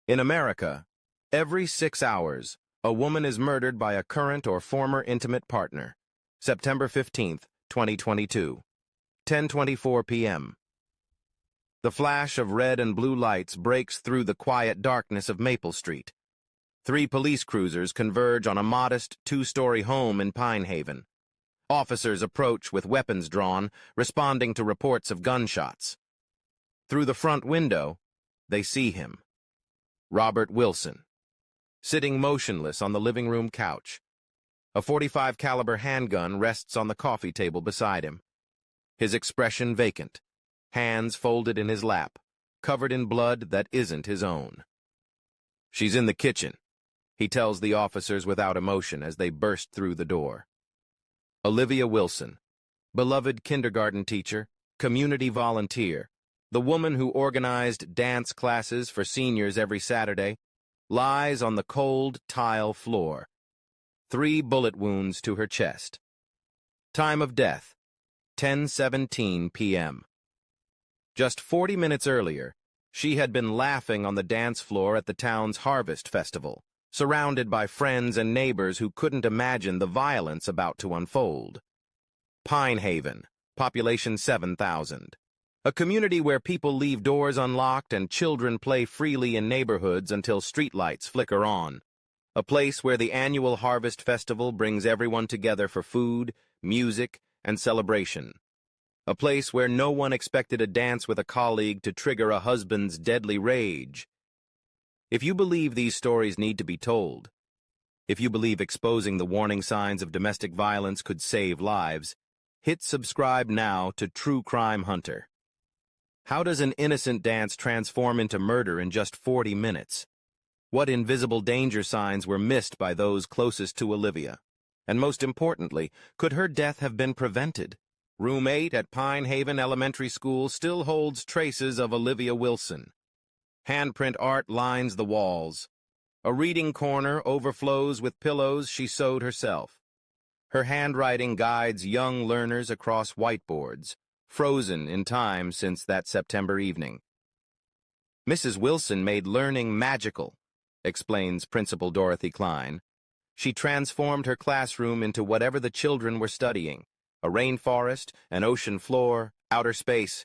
In America, every 6 hours, a woman is murdered by a current or former intimate partner. September 15th, 2022, 10:24 p.m. The flash of red and blue lights breaks through the quiet darkness of Maple Street. 3 police cruisers converge on a modest 2-story home in Pine Haven. Officers approach with weapons drawn, responding to reports of gunshots. Through the front window, they see him. Robert Wilson, sitting motionless on the living room couch. A .45 caliber handgun rests on the coffee table beside him. His expression vacant, hands folded in his lap, covered in blood that isn't his own. "She's in the kitchen," he tells the officers without emotion as they burst through the door. Olivia Wilson, beloved kindergarten teacher, community volunteer, the woman who organized dance classes for seniors every Saturday, lies on the cold tile floor. 3 bullet wounds to her chest. Time of death, 10:17 p.m. Just 40 minutes earlier, she had been laughing on the dance floor at the town's Harvest Festival, surrounded by friends and neighbors who couldn't imagine the violence about to unfold. Pine Haven, population 7,000. A community where people leave doors unlocked and children play freely in neighborhoods until streetlights flicker on. A place where the annual Harvest Festival brings everyone together for food, music, and celebration. A place where no one expected a dance with a colleague to trigger a husband's deadly rage. If you believe these stories need to be told, if you believe exposing the warning signs of domestic violence could save lives, hit subscribe now to True Crime Hunter. How does an innocent dance transform into murder in just 40 minutes? What invisible danger signs were missed by those closest to Olivia? And most importantly, could her death have been prevented? Room 8 at Pine Haven Elementary School still holds traces of Olivia Wilson. Handprint art lines the walls. A reading corner overflows with pillows she sewed herself. Her handwriting guides young learners across whiteboards, frozen in time since that September evening. "Mrs. Wilson made learning magical," explains Principal Dorothy Klein. "She transformed her classroom into whatever the children were studying, a rainforest, an ocean floor, outer space.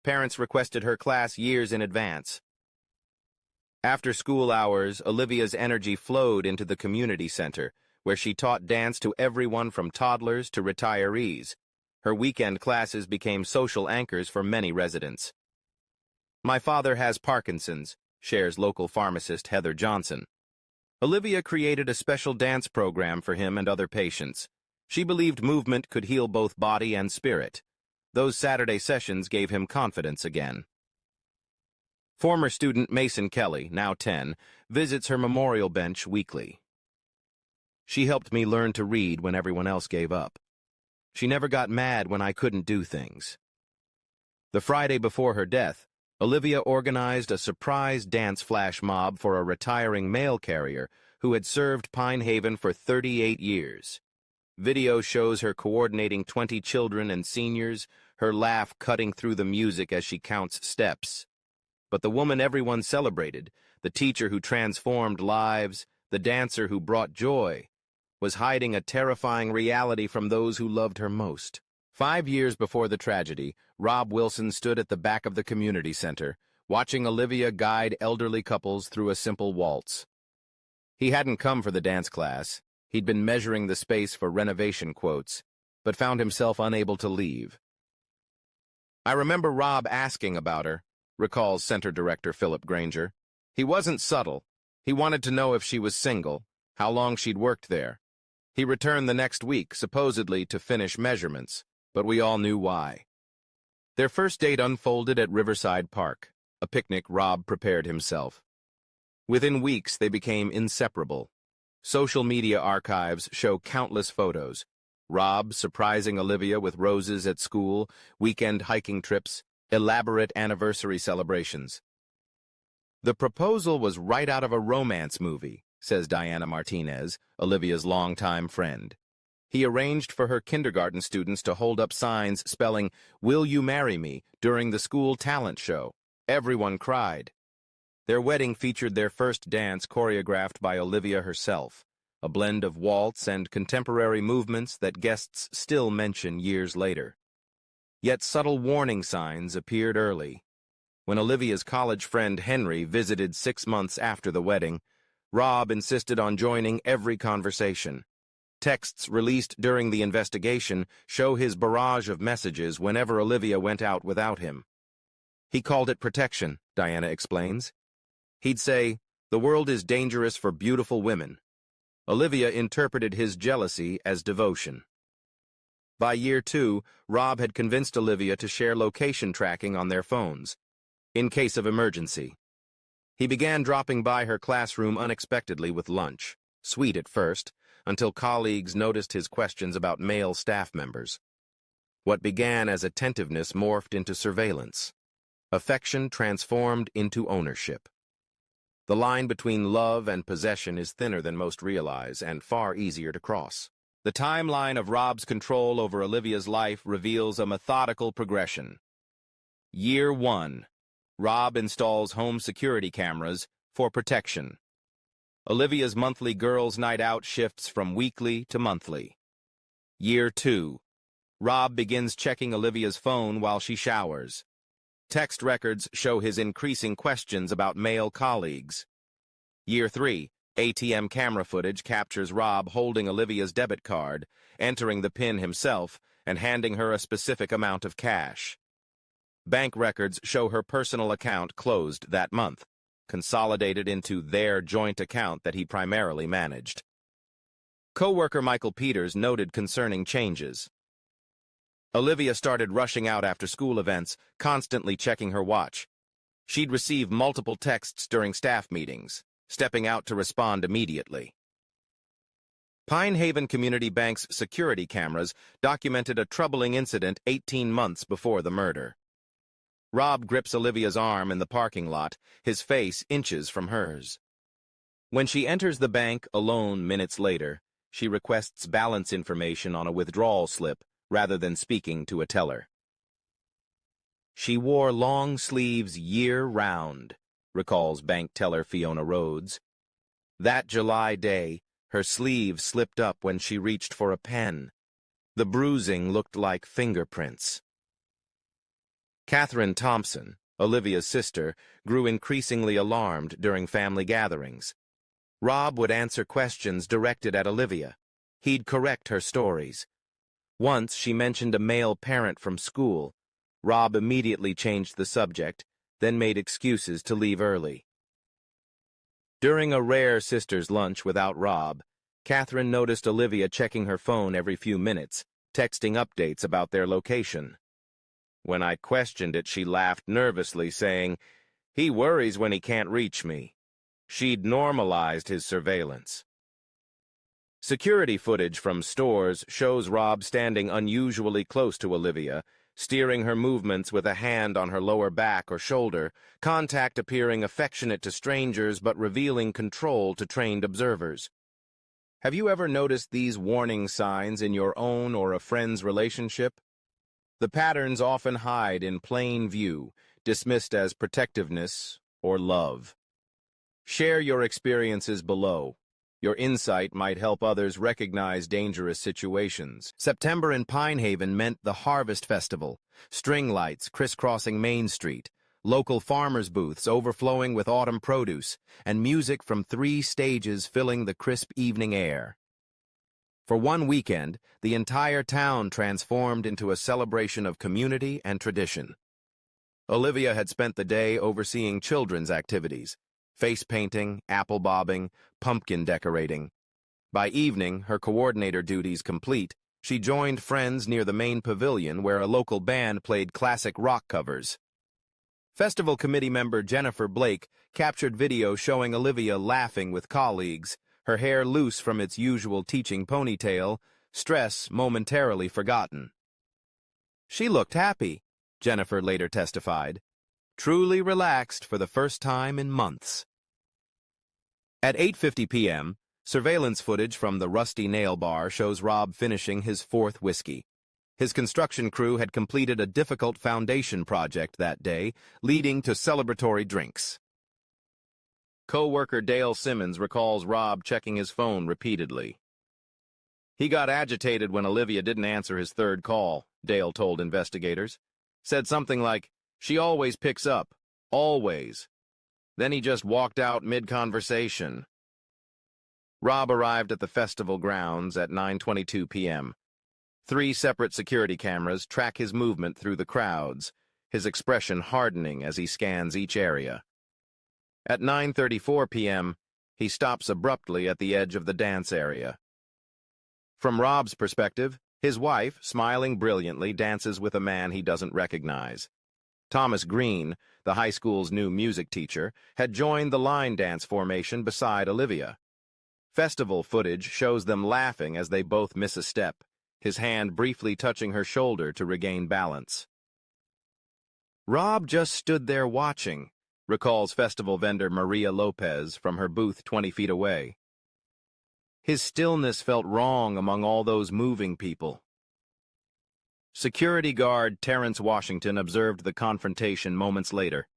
Parents requested her class years in advance." After school hours, Olivia's energy flowed into the community center, where she taught dance to everyone from toddlers to retirees. Her weekend classes became social anchors for many residents. "My father has Parkinson's," shares local pharmacist Heather Johnson. Olivia created a special dance program for him and other patients. She believed movement could heal both body and spirit. Those Saturday sessions gave him confidence again. Former student Mason Kelly, now 10, visits her memorial bench weekly. "She helped me learn to read when everyone else gave up. She never got mad when I couldn't do things." The Friday before her death, Olivia organized a surprise dance flash mob for a retiring mail carrier who had served Pine Haven for 38 years. Video shows her coordinating 20 children and seniors, her laugh cutting through the music as she counts steps. But the woman everyone celebrated, the teacher who transformed lives, the dancer who brought joy, was hiding a terrifying reality from those who loved her most. 5 years before the tragedy, Rob Wilson stood at the back of the community center, watching Olivia guide elderly couples through a simple waltz. He hadn't come for the dance class. He'd been measuring the space for renovation quotes, but found himself unable to leave. "I remember Rob asking about her," recalls Center Director Philip Granger. "He wasn't subtle. He wanted to know if she was single, how long she'd worked there. He returned the next week, supposedly to finish measurements, but we all knew why." Their first date unfolded at Riverside Park, a picnic Rob prepared himself. Within weeks, they became inseparable. Social media archives show countless photos. Rob surprising Olivia with roses at school, weekend hiking trips, elaborate anniversary celebrations. "The proposal was right out of a romance movie," says Diana Martinez, Olivia's longtime friend. "He arranged for her kindergarten students to hold up signs spelling, 'Will you marry me?' during the school talent show. Everyone cried. Their wedding featured their first dance choreographed by Olivia herself, a blend of waltz and contemporary movements that guests still mention years later. Yet subtle warning signs appeared early. When Olivia's college friend Henry visited 6 months after the wedding, Rob insisted on joining every conversation. Texts released during the investigation show his barrage of messages whenever Olivia went out without him. He called it protection, Diana explains. He'd say, "The world is dangerous for beautiful women." Olivia interpreted his jealousy as devotion. By year 2, Rob had convinced Olivia to share location tracking on their phones, in case of emergency. He began dropping by her classroom unexpectedly with lunch, sweet at first, until colleagues noticed his questions about male staff members. What began as attentiveness morphed into surveillance. Affection transformed into ownership. The line between love and possession is thinner than most realize and far easier to cross. The timeline of Rob's control over Olivia's life reveals a methodical progression. Year 1. Rob installs home security cameras for protection. Olivia's monthly girls' night out shifts from weekly to monthly. Year 2. Rob begins checking Olivia's phone while she showers. Text records show his increasing questions about male colleagues. Year 3. ATM camera footage captures Rob holding Olivia's debit card, entering the PIN himself, and handing her a specific amount of cash. Bank records show her personal account closed that month, consolidated into their joint account that he primarily managed. Co-worker Michael Peters noted concerning changes. Olivia started rushing out after school events, constantly checking her watch. She'd receive multiple texts during staff meetings, stepping out to respond immediately. Pine Haven Community Bank's security cameras documented a troubling incident 18 months before the murder. Rob grips Olivia's arm in the parking lot, his face inches from hers. When she enters the bank alone minutes later, she requests balance information on a withdrawal slip rather than speaking to a teller. She wore long sleeves year-round, recalls bank teller Fiona Rhodes. That July day, her sleeve slipped up when she reached for a pen. The bruising looked like fingerprints. Catherine Thompson, Olivia's sister, grew increasingly alarmed during family gatherings. Rob would answer questions directed at Olivia. He'd correct her stories. Once she mentioned a male parent from school. Rob immediately changed the subject, then made excuses to leave early. During a rare sisters' lunch without Rob, Catherine noticed Olivia checking her phone every few minutes, texting updates about their location. When I questioned it, she laughed nervously, saying, "He worries when he can't reach me." She'd normalized his surveillance. Security footage from stores shows Rob standing unusually close to Olivia, steering her movements with a hand on her lower back or shoulder, contact appearing affectionate to strangers but revealing control to trained observers. Have you ever noticed these warning signs in your own or a friend's relationship? The patterns often hide in plain view, dismissed as protectiveness or love. Share your experiences below. Your insight might help others recognize dangerous situations. September in Pine Haven meant the Harvest Festival, string lights crisscrossing Main Street, local farmers' booths overflowing with autumn produce, and music from 3 stages filling the crisp evening air. For one weekend, the entire town transformed into a celebration of community and tradition. Olivia had spent the day overseeing children's activities, face painting, apple bobbing, pumpkin decorating. By evening, her coordinator duties complete, she joined friends near the main pavilion where a local band played classic rock covers. Festival committee member Jennifer Blake captured video showing Olivia laughing with colleagues, her hair loose from its usual teaching ponytail, stress momentarily forgotten. She looked happy, Jennifer later testified, truly relaxed for the first time in months. At 8:50 p.m., surveillance footage from the Rusty Nail Bar shows Rob finishing his 4th whiskey. His construction crew had completed a difficult foundation project that day, leading to celebratory drinks. Co-worker Dale Simmons recalls Rob checking his phone repeatedly. He got agitated when Olivia didn't answer his third call, Dale told investigators. Said something like, "She always picks up. Always." Then he just walked out mid-conversation. Rob arrived at the festival grounds at 9:22 p.m. 3 separate security cameras track his movement through the crowds, his expression hardening as he scans each area. At 9:34 p.m., he stops abruptly at the edge of the dance area. From Rob's perspective, his wife, smiling brilliantly, dances with a man he doesn't recognize. Thomas Green, the high school's new music teacher, had joined the line dance formation beside Olivia. Festival footage shows them laughing as they both miss a step, his hand briefly touching her shoulder to regain balance. Rob just stood there watching, recalls festival vendor Maria Lopez from her booth 20 feet away. His stillness felt wrong among all those moving people. Security guard Terrence Washington observed the confrontation moments later.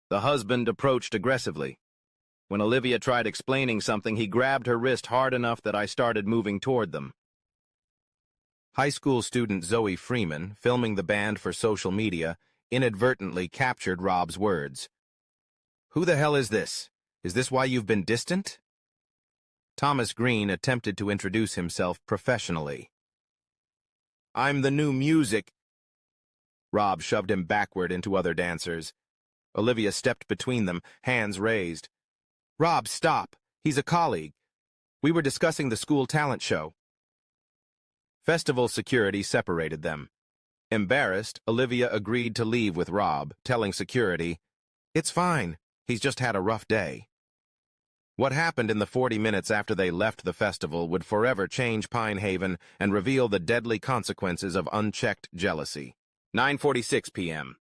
The husband approached aggressively. When Olivia tried explaining something, he grabbed her wrist hard enough that I started moving toward them. High school student Zoe Freeman, filming the band for social media, inadvertently captured Rob's words. "Who the hell is this? Is this why you've been distant?" Thomas Green attempted to introduce himself professionally. "I'm the new music." Rob shoved him backward into other dancers. Olivia stepped between them, hands raised. "Rob, stop. He's a colleague. We were discussing the school talent show." Festival security separated them. Embarrassed, Olivia agreed to leave with Rob, telling security, "It's fine. He's just had a rough day." What happened in the 40 minutes after they left the festival would forever change Pine Haven and reveal the deadly consequences of unchecked jealousy. 9:46 p.m.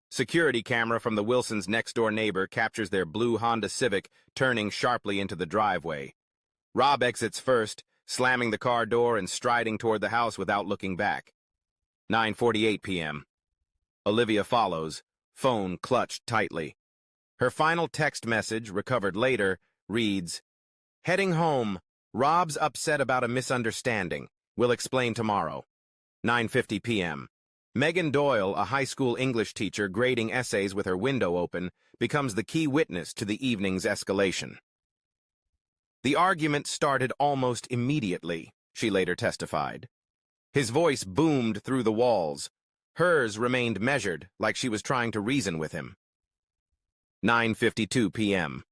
Security camera from the Wilsons' next-door neighbor captures their blue Honda Civic turning sharply into the driveway. Rob exits first, slamming the car door and striding toward the house without looking back. 9:48 p.m. Olivia follows, phone clutched tightly. Her final text message, recovered later, reads, "Heading home. Rob's upset about a misunderstanding. We'll explain tomorrow." 9:50 p.m. Megan Doyle, a high school English teacher grading essays with her window open, becomes the key witness to the evening's escalation. "The argument started almost immediately," she later testified. His voice boomed through the walls. Hers remained measured, like she was trying to reason with him. 9:52 p.m.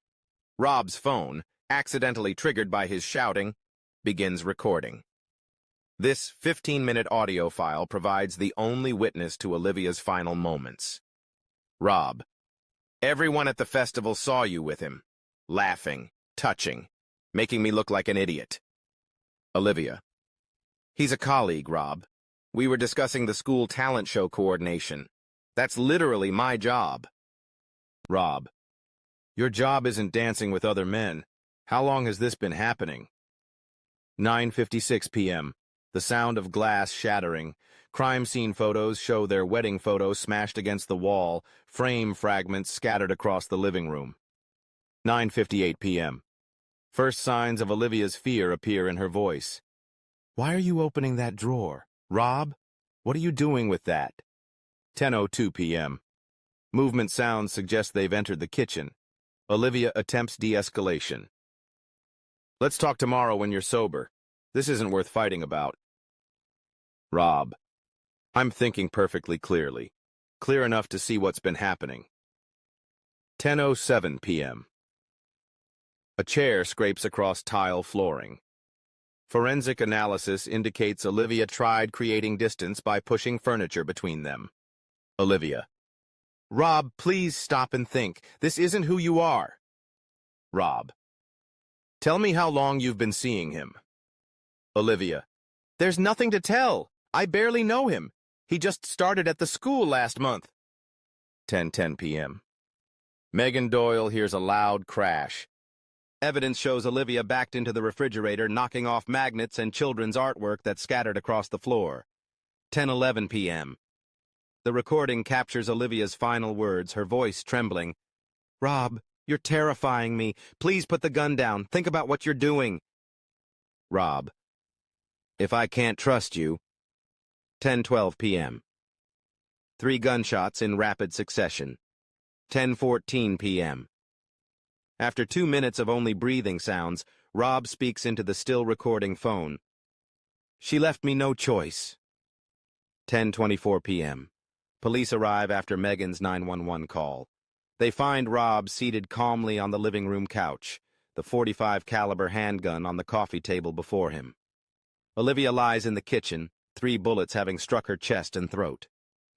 Rob's phone, accidentally triggered by his shouting, begins recording. This 15-minute audio file provides the only witness to Olivia's final moments. Rob: "Everyone at the festival saw you with him. Laughing, touching, making me look like an idiot." Olivia: "He's a colleague, Rob. We were discussing the school talent show coordination. That's literally my job." Rob: "Your job isn't dancing with other men. How long has this been happening?" 9:56 p.m. The sound of glass shattering. Crime scene photos show their wedding photos smashed against the wall, frame fragments scattered across the living room. 9:58 p.m. First signs of Olivia's fear appear in her voice. "Why are you opening that drawer? Rob? What are you doing with that?" 10:02 p.m. Movement sounds suggest they've entered the kitchen. Olivia attempts de-escalation. "Let's talk tomorrow when you're sober. This isn't worth fighting about." Rob: "I'm thinking perfectly clearly. Clear enough to see what's been happening." 10:07 p.m. A chair scrapes across tile flooring. Forensic analysis indicates Olivia tried creating distance by pushing furniture between them. Olivia: "Rob, please stop and think. This isn't who you are." Rob: "Tell me how long you've been seeing him." Olivia: "There's nothing to tell. I barely know him. He just started at the school last month." 10:10 p.m. Megan Doyle hears a loud crash. Evidence shows Olivia backed into the refrigerator, knocking off magnets and children's artwork that scattered across the floor. 10:11 p.m. The recording captures Olivia's final words, her voice trembling. "Rob, You're terrifying me. Please put the gun down. Think about what you're doing. Rob. If I can't trust you. 10:12 p.m. 3 gunshots in rapid succession. 10:14 p.m. After 2 minutes of only breathing sounds, Rob speaks into the still recording phone. She left me no choice. 10:24 p.m. Police arrive after Megan's 911 call. They find Rob seated calmly on the living room couch, the .45 caliber handgun on the coffee table before him. Olivia lies in the kitchen, 3 bullets having struck her chest and throat.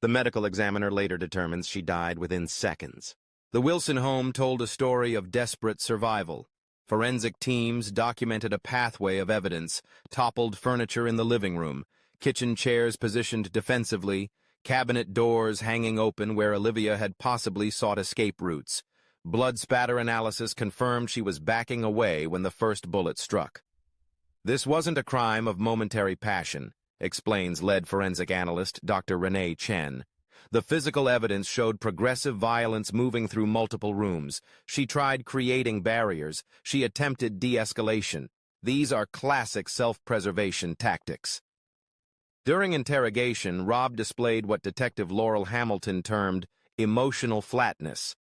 The medical examiner later determines she died within seconds. The Wilson home told a story of desperate survival. Forensic teams documented a pathway of evidence, toppled furniture in the living room, kitchen chairs positioned defensively, cabinet doors hanging open where Olivia had possibly sought escape routes. Blood spatter analysis confirmed she was backing away when the first bullet struck. This wasn't a crime of momentary passion, explains lead forensic analyst Dr. Renee Chen. The physical evidence showed progressive violence moving through multiple rooms. She tried creating barriers. She attempted de-escalation. These are classic self-preservation tactics. During interrogation, Rob displayed what Detective Laurel Hamilton termed emotional flatness.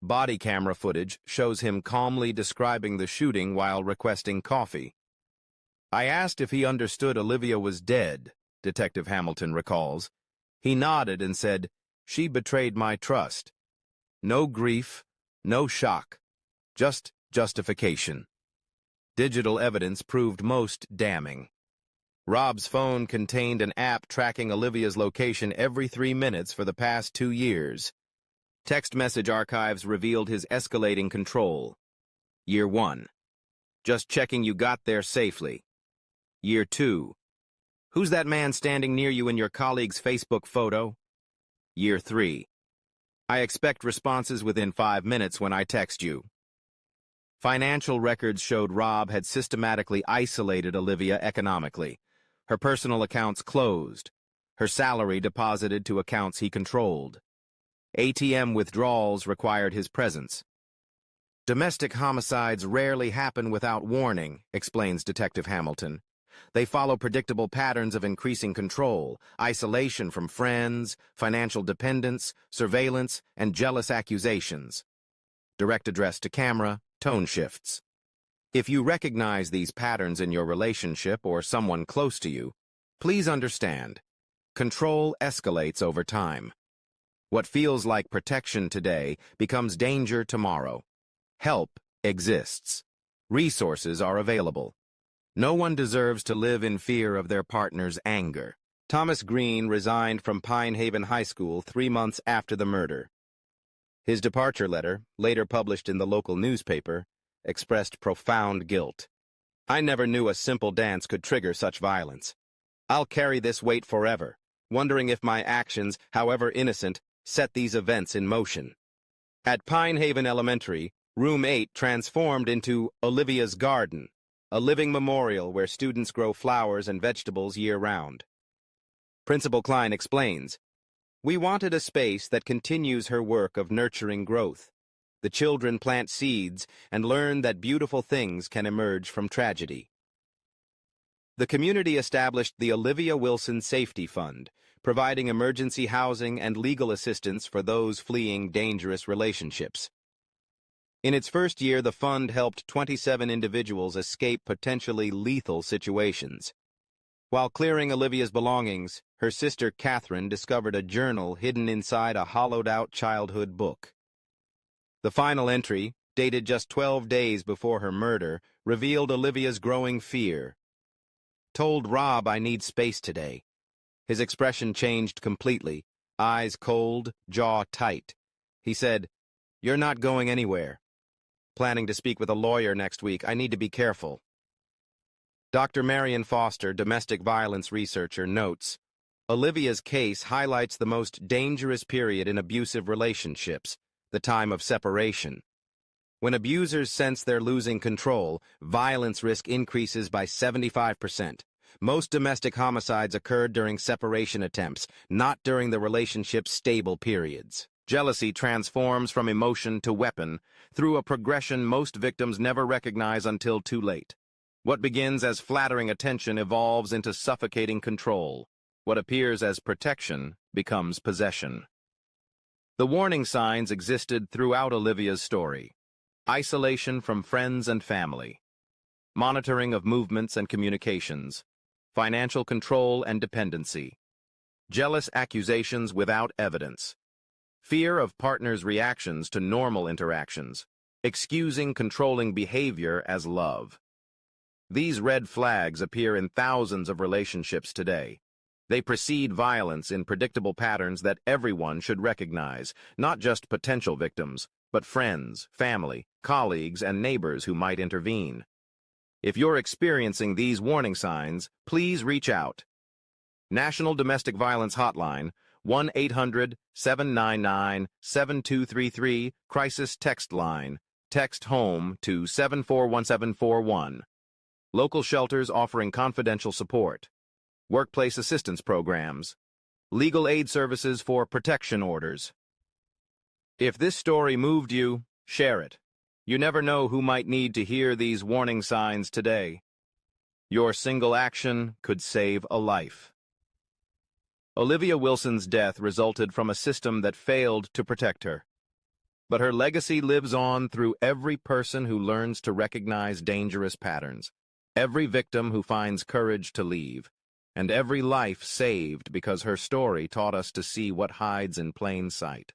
Body camera footage shows him calmly describing the shooting while requesting coffee. I asked if he understood Olivia was dead, Detective Hamilton recalls. He nodded and said, "She betrayed my trust. No grief, no shock, just justification." Digital evidence proved most damning. Rob's phone contained an app tracking Olivia's location every 3 minutes for the past 2 years. Text message archives revealed his escalating control. Year 1. Just checking you got there safely. Year 2. Who's that man standing near you in your colleague's Facebook photo? Year 3. I expect responses within 5 minutes when I text you. Financial records showed Rob had systematically isolated Olivia economically. Her personal accounts closed. Her salary deposited to accounts he controlled. ATM withdrawals required his presence. Domestic homicides rarely happen without warning, explains Detective Hamilton. They follow predictable patterns of increasing control, isolation from friends, financial dependence, surveillance, and jealous accusations. Direct address to camera, tone shifts. If you recognize these patterns in your relationship or someone close to you, please understand, control escalates over time. What feels like protection today becomes danger tomorrow. Help exists. Resources are available. No one deserves to live in fear of their partner's anger. Thomas Green resigned from Pine Haven High School 3 months after the murder. His departure letter, later published in the local newspaper, expressed profound guilt. I never knew a simple dance could trigger such violence. I'll carry this weight forever, wondering if my actions, however innocent, set these events in motion. At Pine Haven Elementary, Room 8 transformed into Olivia's Garden, a living memorial where students grow flowers and vegetables year-round. Principal Klein explains, "We wanted a space that continues her work of nurturing growth. The children plant seeds and learn that beautiful things can emerge from tragedy." The community established the Olivia Wilson Safety Fund, providing emergency housing and legal assistance for those fleeing dangerous relationships. In its first year, the fund helped 27 individuals escape potentially lethal situations. While clearing Olivia's belongings, her sister Catherine discovered a journal hidden inside a hollowed-out childhood book. The final entry, dated just 12 days before her murder, revealed Olivia's growing fear. Told Rob I need space today. His expression changed completely, eyes cold, jaw tight. He said, "You're not going anywhere. Planning to speak with a lawyer next week. I need to be careful." Dr. Marion Foster, domestic violence researcher, notes, Olivia's case highlights the most dangerous period in abusive relationships, the time of separation. When abusers sense they're losing control, violence risk increases by 75%. Most domestic homicides occurred during separation attempts, not during the relationship's stable periods. Jealousy transforms from emotion to weapon through a progression most victims never recognize until too late. What begins as flattering attention evolves into suffocating control. What appears as protection becomes possession. The warning signs existed throughout Olivia's story. Isolation from friends and family. Monitoring of movements and communications. Financial control and dependency. Jealous accusations without evidence. Fear of partners' reactions to normal interactions. Excusing controlling behavior as love. These red flags appear in thousands of relationships today. They precede violence in predictable patterns that everyone should recognize, not just potential victims, but friends, family, colleagues, and neighbors who might intervene. If you're experiencing these warning signs, please reach out. National Domestic Violence Hotline, 1-800-799-7233, Crisis Text Line. Text HOME to 741741. Local shelters offering confidential support. Workplace assistance programs. Legal aid services for protection orders. If this story moved you, share it. You never know who might need to hear these warning signs today. Your single action could save a life. Olivia Wilson's death resulted from a system that failed to protect her. But her legacy lives on through every person who learns to recognize dangerous patterns, every victim who finds courage to leave, and every life saved because her story taught us to see what hides in plain sight.